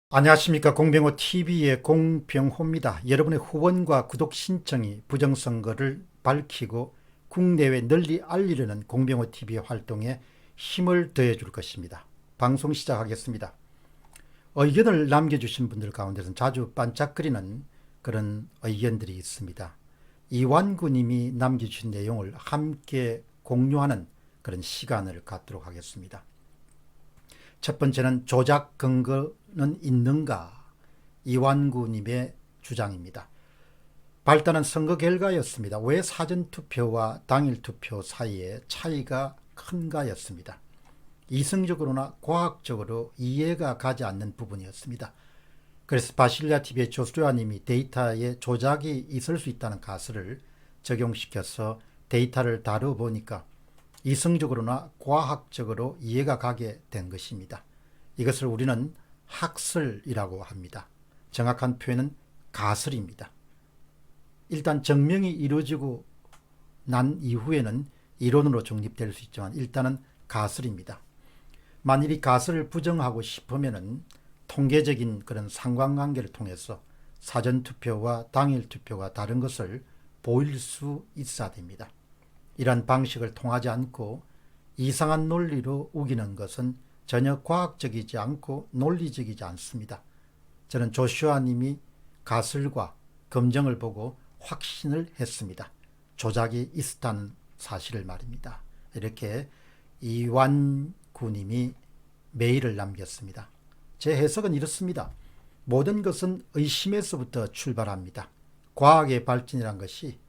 안녕하십니까. 공병호 TV의 공병호입니다. 여러분의 후원과 구독 신청이 부정선거를 밝히고 국내외 널리 알리려는 공병호 TV의 활동에 힘을 더해줄 것입니다. 방송 시작하겠습니다. 의견을 남겨주신 분들 가운데서는 자주 반짝거리는 그런 의견들이 있습니다. 이완구 님이 남겨주신 내용을 함께 공유하는 그런 시간을 갖도록 하겠습니다. 첫 번째는 조작 근거는 있는가? 이완구 님의 주장입니다. 발단은 선거 결과였습니다. 왜 사전투표와 당일투표 사이에 차이가 큰가였습니다. 이성적으로나 과학적으로 이해가 가지 않는 부분이었습니다. 그래서 바실리아TV의 조수아 님이 데이터에 조작이 있을 수 있다는 가설을 적용시켜서 데이터를 다뤄보니까 이성적으로나 과학적으로 이해가 가게 된 것입니다. 이것을 우리는 학설이라고 합니다. 정확한 표현은 가설입니다. 일단 증명이 이루어지고 난 이후에는 이론으로 정립될 수 있지만 일단은 가설입니다. 만일 이 가설을 부정하고 싶으면 통계적인 그런 상관관계를 통해서 사전투표와 당일투표가 다른 것을 보일 수 있어야 됩니다. 이런 방식을 통하지 않고 이상한 논리로 우기는 것은 전혀 과학적이지 않고 논리적이지 않습니다. 저는 조슈아 님이 가설과 검증을 보고 확신을 했습니다. 조작이 있었다는 사실을 말입니다. 이렇게 이완구 님이 메일을 남겼습니다. 제 해석은 이렇습니다. 모든 것은 의심에서부터 출발합니다. 과학의 발전이란 것이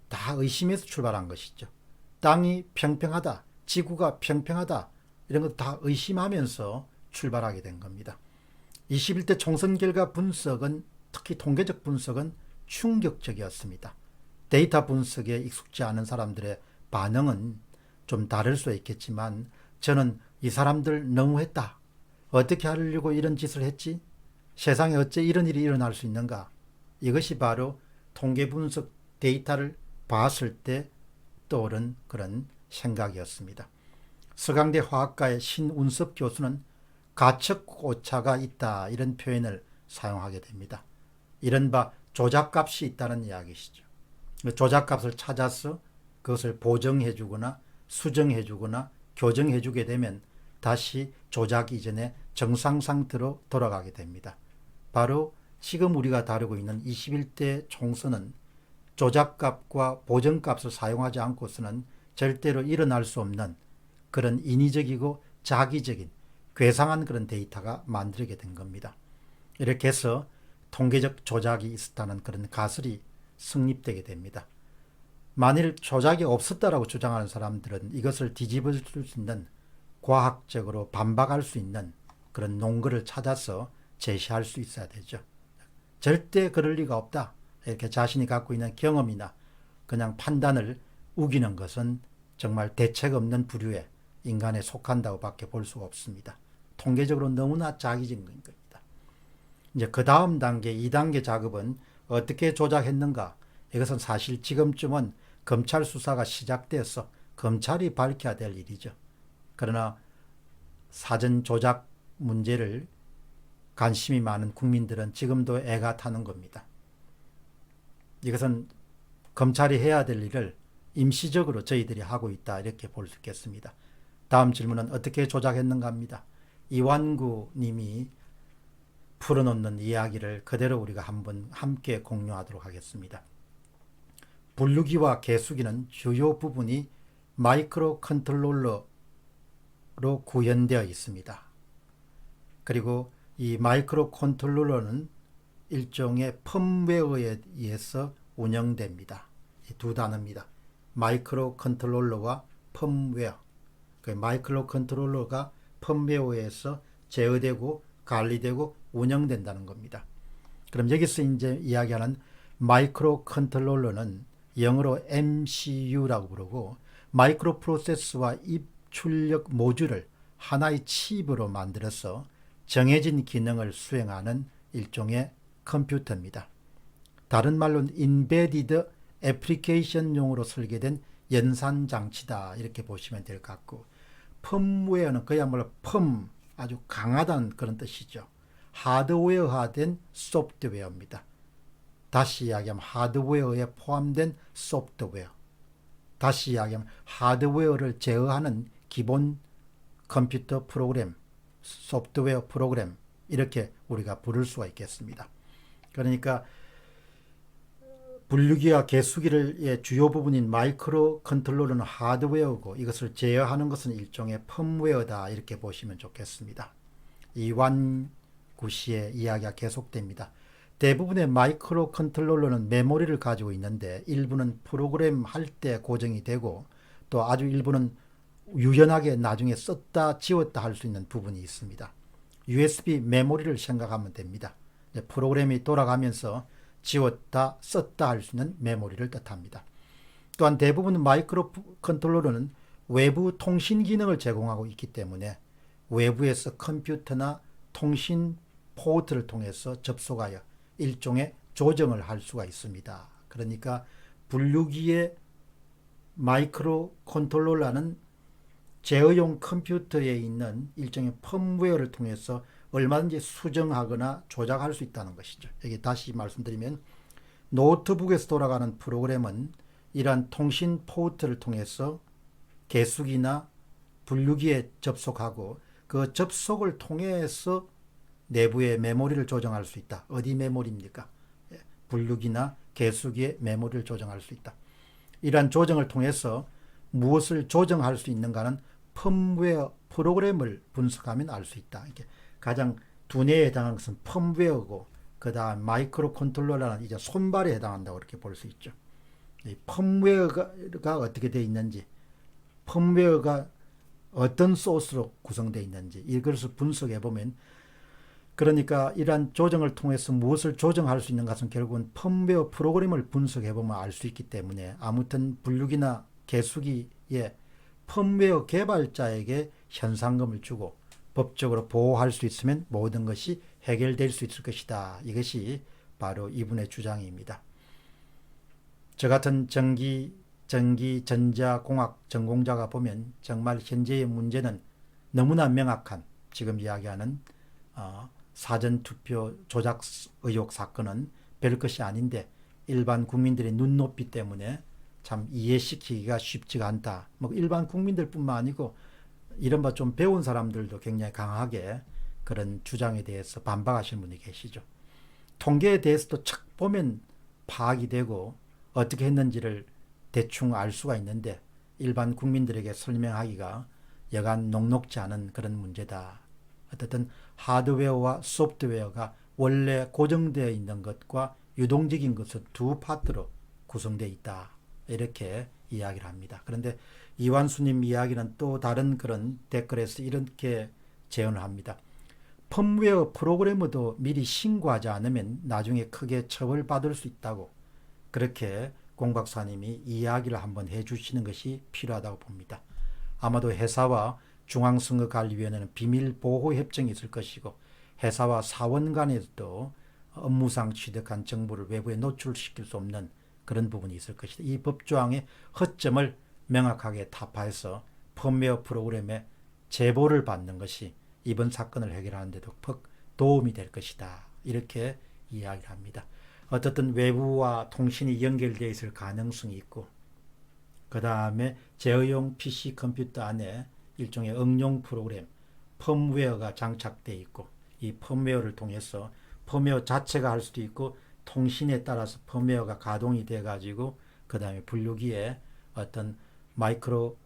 다 의심에서 출발한 것이죠. 땅이 평평하다, 지구가 평평하다 이런 것 다 의심하면서 출발하게 된 겁니다. 21대 총선 결과 분석은 특히 통계적 분석은 충격적이었습니다. 데이터 분석에 익숙지 않은 사람들의 반응은 좀 다를 수 있겠지만 저는 이 사람들 너무했다. 어떻게 하려고 이런 짓을 했지? 세상에 어째 이런 일이 일어날 수 있는가? 이것이 바로 통계 분석 데이터를 봤을 때 떠오른 그런 생각이었습니다. 서강대 화학과의 신운섭 교수는 가측 오차가 있다 이런 표현을 사용하게 됩니다. 이른바 조작값이 있다는 이야기시죠. 조작값을 찾아서 그것을 보정해 주거나 수정해 주거나 교정해 주게 되면 다시 조작 이전의 정상 상태로 돌아가게 됩니다. 바로 지금 우리가 다루고 있는 21대 총선은 조작값과 보정값을 사용하지 않고서는 절대로 일어날 수 없는 그런 인위적이고 자기적인 괴상한 그런 데이터가 만들게 된 겁니다. 이렇게 해서 통계적 조작이 있었다는 그런 가설이 성립되게 됩니다. 만일 조작이 없었다라고 주장하는 사람들은 이것을 뒤집어 줄 수 있는 과학적으로 반박할 수 있는 그런 논거를 찾아서 제시할 수 있어야 되죠. 절대 그럴 리가 없다. 이렇게 자신이 갖고 있는 경험이나 그냥 판단을 우기는 것은 정말 대책 없는 부류의 인간에 속한다고 밖에 볼 수가 없습니다. 통계적으로 너무나 자기적인 겁니다. 이제 그 다음 단계, 2단계 작업은 어떻게 조작했는가? 이것은 사실 지금쯤은 검찰 수사가 시작돼서 검찰이 밝혀야 될 일이죠. 그러나 사전 조작 문제를 관심이 많은 국민들은 지금도 애가 타는 겁니다. 이것은 검찰이 해야 될 일을 임시적으로 저희들이 하고 있다 이렇게 볼 수 있겠습니다. 다음 질문은 어떻게 조작했는가 합니다. 이완구 님이 풀어놓는 이야기를 그대로 우리가 한번 함께 공유하도록 하겠습니다. 분류기와 계수기는 주요 부분이 마이크로 컨트롤러로 구현되어 있습니다. 그리고 이 마이크로 컨트롤러는 일종의 펌웨어에 의해서 운영됩니다. 이 두 단어입니다. 마이크로 컨트롤러와 펌웨어. 그 마이크로 컨트롤러가 펌웨어에서 제어되고 관리되고 운영된다는 겁니다. 그럼 여기서 이제 이야기하는 마이크로 컨트롤러는 영어로 MCU라고 부르고 마이크로 프로세서와 입출력 모듈을 하나의 칩으로 만들어서 정해진 기능을 수행하는 일종의 컴퓨터입니다. 다른 말로는 인베디드 애플리케이션용으로 설계된 연산장치다 이렇게 보시면 될 것 같고 펌웨어는 그야말로 아주 강하다는 그런 뜻이죠. 하드웨어화된 소프트웨어입니다. 다시 이야기하면 하드웨어에 포함된 소프트웨어. 다시 이야기하면 하드웨어를 제어하는 기본 컴퓨터 프로그램, 소프트웨어 프로그램, 이렇게 우리가 부를 수가 있겠습니다. 그러니까 분류기와 계수기의 주요 부분인 마이크로 컨트롤러는 하드웨어고 이것을 제어하는 것은 일종의 펌웨어다, 이렇게 보시면 좋겠습니다. 이완구 씨의 이야기가 계속됩니다. 대부분의 마이크로 컨트롤러는 메모리를 가지고 있는데 일부는 프로그램 할 때 고정이 되고 또 아주 일부는 유연하게 나중에 썼다 지웠다 할 수 있는 부분이 있습니다. USB 메모리를 생각하면 됩니다. 프로그램이 돌아가면서 지웠다 썼다 할 수 있는 메모리를 뜻합니다. 또한 대부분 마이크로 컨트롤러는 외부 통신 기능을 제공하고 있기 때문에 외부에서 컴퓨터나 통신 포트를 통해서 접속하여 일종의 조정을 할 수가 있습니다. 그러니까 분류기의 마이크로 컨트롤러는 제어용 컴퓨터에 있는 일종의 펌웨어를 통해서 얼마든지 수정하거나 조작할 수 있다는 것이죠. 여기 다시 말씀드리면 노트북에서 돌아가는 프로그램은 이러한 통신 포트를 통해서 계수기나 분류기에 접속하고 그 접속을 통해서 내부의 메모리를 조정할 수 있다. 어디 메모리입니까? 분류기나 계수기의 메모리를 조정할 수 있다. 이러한 조정을 통해서 무엇을 조정할 수 있는가는 펌웨어 프로그램을 분석하면 알 수 있다. 이게 가장 두뇌에 해당하는 것은 펌웨어고 그 다음 마이크로 컨트롤러라는 이제 손발에 해당한다고 이렇게 볼 수 있죠. 이 펌웨어가 어떻게 되어 있는지, 펌웨어가 어떤 소스로 구성되어 있는지 이것을 분석해 보면, 그러니까 이러한 조정을 통해서 무엇을 조정할 수 있는 것은 결국은 펌웨어 프로그램을 분석해 보면 알 수 있기 때문에 아무튼 분류기나 계수기에 펌웨어 개발자에게 현상금을 주고 법적으로 보호할 수 있으면 모든 것이 해결될 수 있을 것이다. 이것이 바로 이분의 주장입니다. 저 같은 전기, 전자공학 전공자가 보면 정말 현재의 문제는 너무나 명확한, 지금 이야기하는 사전투표 조작 의혹 사건은 별 것이 아닌데 일반 국민들의 눈높이 때문에 참 이해시키기가 쉽지가 않다. 뭐 일반 국민들뿐만 아니고 이른바 좀 배운 사람들도 굉장히 강하게 그런 주장에 대해서 반박하시는 분이 계시죠. 통계에 대해서도 착 보면 파악이 되고 어떻게 했는지를 대충 알 수가 있는데 일반 국민들에게 설명하기가 여간 녹록지 않은 그런 문제다. 어쨌든 하드웨어와 소프트웨어가 원래 고정되어 있는 것과 유동적인 것은 두 파트로 구성되어 있다. 이렇게 이야기를 합니다. 그런데 이완수님 이야기는 또 다른 그런 댓글에서 이렇게 제언을 합니다. 펌웨어 프로그래머도 미리 신고하지 않으면 나중에 크게 처벌받을 수 있다고, 그렇게 공 박사님이 이야기를 한번 해주시는 것이 필요하다고 봅니다. 아마도 회사와 중앙선거관리위원회는 비밀보호협정이 있을 것이고 회사와 사원 간에도 업무상 취득한 정보를 외부에 노출시킬 수 없는 그런 부분이 있을 것이다. 이 법조항의 허점을 명확하게 타파해서 펌웨어 프로그램에 제보를 받는 것이 이번 사건을 해결하는 데도 도움이 될 것이다. 이렇게 이야기를 합니다. 어쨌든 외부와 통신이 연결되어 있을 가능성이 있고 그 다음에 제어용 PC 컴퓨터 안에 일종의 응용 프로그램 펌웨어가 장착되어 있고 이 펌웨어를 통해서 펌웨어 자체가 할 수도 있고 통신에 따라서 펌웨어가 가동이 돼 가지고 그 다음에 분류기에 어떤 마이크로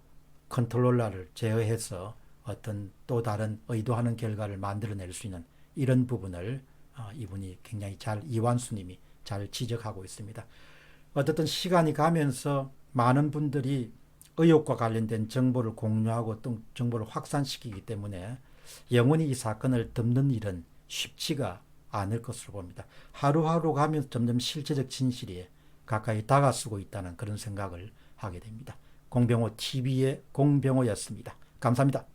컨트롤러를 제어해서 어떤 또 다른 의도하는 결과를 만들어낼 수 있는 이런 부분을 이분이 굉장히 잘, 이완수님이 잘 지적하고 있습니다. 어쨌든 시간이 가면서 많은 분들이 의혹과 관련된 정보를 공유하고 또 정보를 확산시키기 때문에 영원히 이 사건을 덮는 일은 쉽지가 않을 것으로 봅니다. 하루하루 가면서 점점 실체적 진실이 가까이 다가서고 있다는 그런 생각을 하게 됩니다. 공병호 TV의 공병호였습니다. 감사합니다.